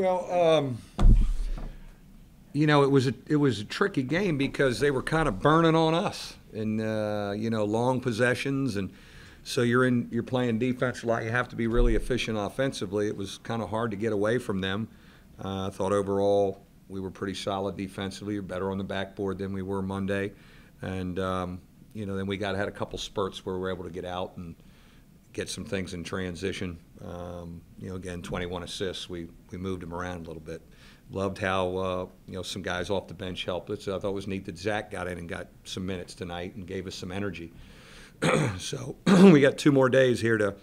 Well, it was a tricky game because they were kind of burning on us, and long possessions, and so you're playing defense a lot. You have to be really efficient offensively. It was kind of hard to get away from them. I thought overall we were pretty solid defensively. We were better on the backboard than we were Monday, and then we had a couple spurts where we were able to get out and get some things in transition. Again, 21 assists. We moved them around a little bit. Loved how some guys off the bench helped us. I thought it was neat that Zach got in and got some minutes tonight and gave us some energy. So we got 2 more days here to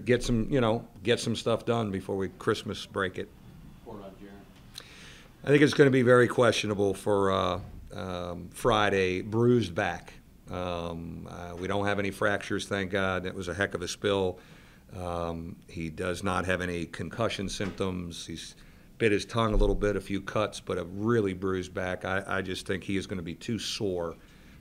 get some stuff done before we Christmas break it. I think it's going to be very questionable for Friday. Bruised back. We don't have any fractures, thank God. That was a heck of a spill. He does not have any concussion symptoms. He's bit his tongue a little bit, a few cuts, but a really bruised back. I just think he is going to be too sore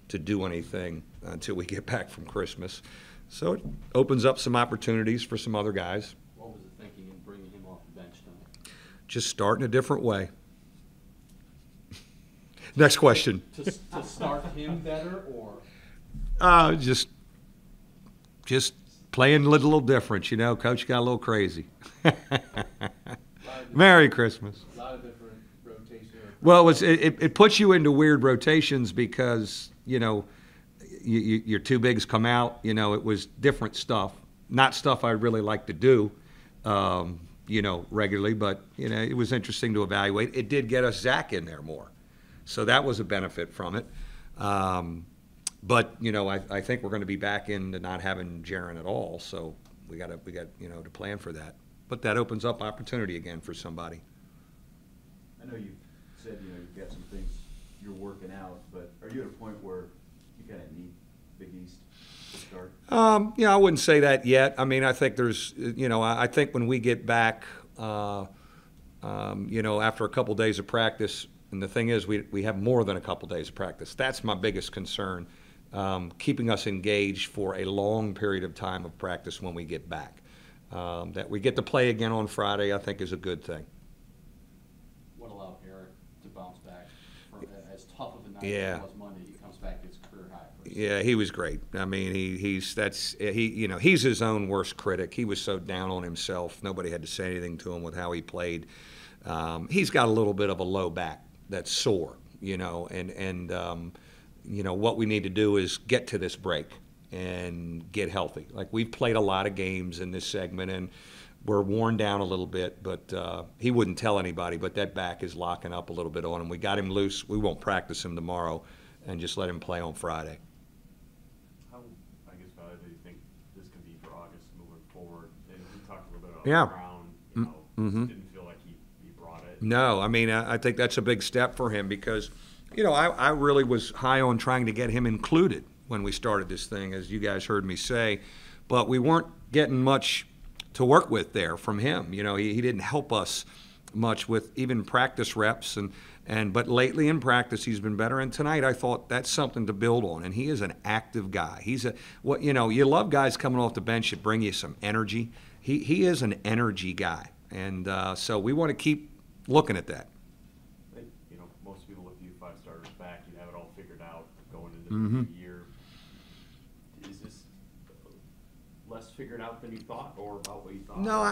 to do anything until we get back from Christmas. So it opens up some opportunities for some other guys. What was the thinking in bringing him off the bench tonight? Just start in a different way. Next question. To start him better, or? Just playing a little different, Coach got a little crazy. Merry Christmas. A lot of different rotations. Well, it puts you into weird rotations because, your 2 bigs come out. It was different stuff. Not stuff I really like to do, regularly, but, it was interesting to evaluate. It did get us Zach in there more. So that was a benefit from it. But I think we're going to be back into not having Jaron at all. So we got to plan for that. But that opens up opportunity again for somebody. I know you said you've got some things you're working out, but are you at a point where you kind of need Big East to start? I wouldn't say that yet. I mean, I think there's I think when we get back, after a couple days of practice. And the thing is, we have more than a couple days of practice. That's my biggest concern, keeping us engaged for a long period of time of practice when we get back. That we get to play again on Friday, I think, is a good thing. What allowed Eric to bounce back from as tough of a night as it was Monday? He comes back, gets career high. Yeah, he was great. I mean, he's his own worst critic. He was so down on himself. Nobody had to say anything to him with how he played. He's got a little bit of a low back that's sore, and what we need to do is get to this break and get healthy. Like, we've played a lot of games in this segment, and we're worn down a little bit, but he wouldn't tell anybody, but that back is locking up a little bit on him. We got him loose. We won't practice him tomorrow and just let him play on Friday. How, valuable do you think this can be for August moving forward? And we talked a little bit about Brown, Mm-hmm. Didn't feel like he brought it. No, I mean, I think that's a big step for him because, I really was high on trying to get him included when we started this thing, as you guys heard me say, but we weren't getting much to work with there from him. He didn't help us much with even practice reps, but lately in practice he's been better. And tonight I thought that's something to build on. And he is an active guy. You love guys coming off the bench that bring you some energy. He is an energy guy, and so we want to keep looking at that. Most people, if you 5 starters back, you have it all figured out going into Mm-hmm. the year. Is this less figured out than you thought, or about what you thought? No,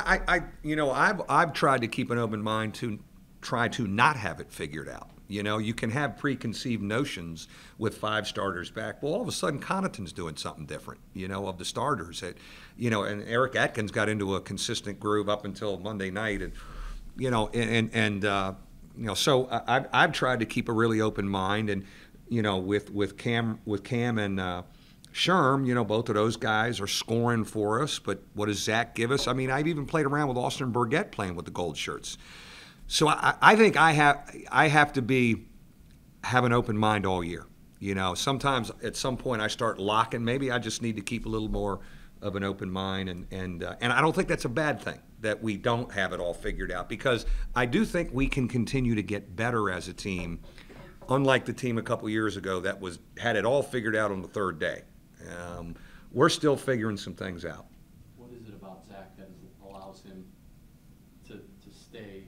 I've tried to keep an open mind to try to not have it figured out. You can have preconceived notions with 5 starters back. Well, all of a sudden, Connaughton's doing something different, of the starters. And Eric Atkins got into a consistent groove up until Monday night, so I've tried to keep a really open mind, and with Cam and Sherm, both of those guys are scoring for us. But what does Zach give us? I mean, I've even played around with Austin Burgett playing with the gold shirts. So I think I have to have an open mind all year. Sometimes at some point I start locking. Maybe I just need to keep a little more of an open mind, and I don't think that's a bad thing that we don't have it all figured out, because I do think we can continue to get better as a team, unlike the team a couple years ago that had it all figured out on the 3rd day. We're still figuring some things out. What is it about Zach that allows him to stay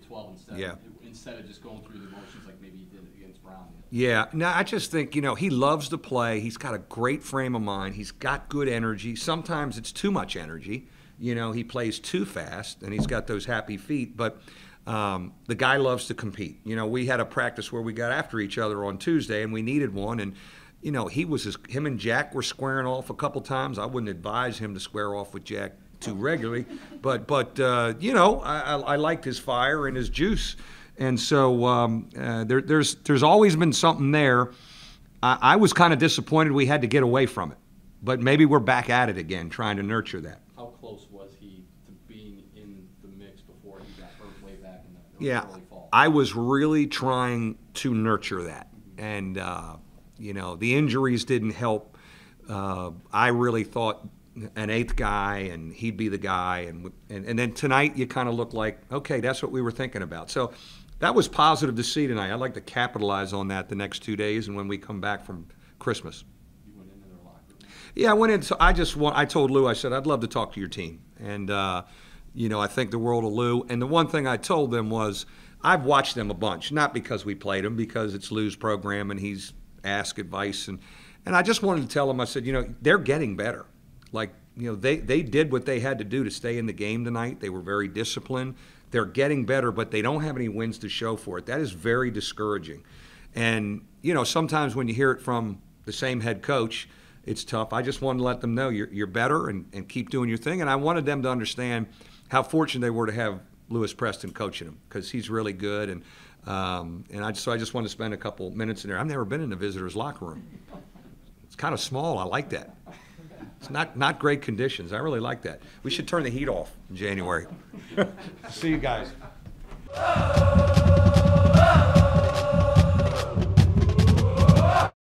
12 instead. Yeah. Instead of just going through the motions like maybe he did against Brown. Yeah, no, I just think, he loves to play. He's got a great frame of mind. He's got good energy. Sometimes it's too much energy. He plays too fast, and he's got those happy feet. But the guy loves to compete. We had a practice where we got after each other on Tuesday, and we needed one. And, him and Jack were squaring off a couple times. I wouldn't advise him to square off with Jack too regularly. But I liked his fire and his juice. And so there's always been something there. I was kind of disappointed we had to get away from it. But maybe we're back at it again, trying to nurture that. How close was he to being in the mix before he got hurt way back in the early fall? I was really trying to nurture that. And, the injuries didn't help. I really thought an eighth guy, and he'd be the guy. And then tonight you kind of look like, okay, that's what we were thinking about. So that was positive to see tonight. I'd like to capitalize on that the next 2 days and when we come back from Christmas. You went into their locker room? Yeah, I went in. So I told Lou, I said, I'd love to talk to your team. And, I think the world of Lou. And the one thing I told them was, I've watched them a bunch, not because we played them, because it's Lou's program and he's asked advice. And I just wanted to tell them, I said, they're getting better. Like, they did what they had to do to stay in the game tonight. They were very disciplined. They're getting better, but they don't have any wins to show for it. That is very discouraging. And, sometimes when you hear it from the same head coach, it's tough. I just wanted to let them know you're better and keep doing your thing. And I wanted them to understand how fortunate they were to have Lewis Preston coaching them, because he's really good. And I just wanted to spend a couple minutes in there. I've never been in the visitors' locker room. It's kind of small. I like that. It's not great conditions. I really like that. We should turn the heat off in January. See you guys.